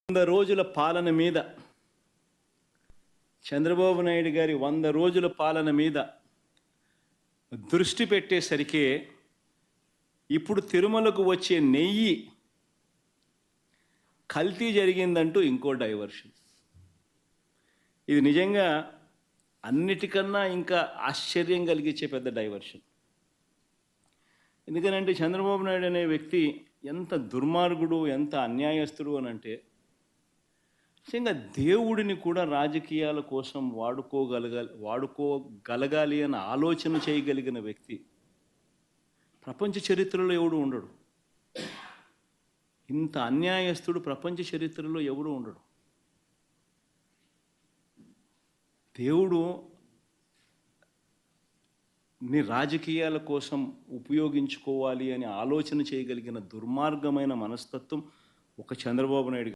100 రోజుల పాలన మీద చంద్రబాబు నాయుడు గారి 100 రోజుల పాలన మీద దృష్టి పెట్టేసరికి ఇప్పుడు తిరుమలకు వచ్చే నెయ్యి కల్తీ జరిగిందంటూ ఇంకో డైవర్షన్. ఇది నిజంగా అన్నిటికన్నా ఇంకా ఆశ్చర్యం కలిగించే పెద్ద డైవర్షన్. ఎందుకనంటే చంద్రబాబు నాయుడు అనే వ్యక్తి ఎంత దుర్మార్గుడు, ఎంత అన్యాయస్తుడు అని అంటే, నిజంగా దేవుడిని కూడా రాజకీయాల కోసం వాడుకోగలగాలి అని ఆలోచన చేయగలిగిన వ్యక్తి ప్రపంచ చరిత్రలో ఎవడు ఉండడు. ఇంత అన్యాయస్తుడు ప్రపంచ చరిత్రలో ఎవడు ఉండడు. దేవుడు నీ రాజకీయాల కోసం ఉపయోగించుకోవాలి అని ఆలోచన చేయగలిగిన దుర్మార్గమైన మనస్తత్వం ఒక చంద్రబాబు నాయుడు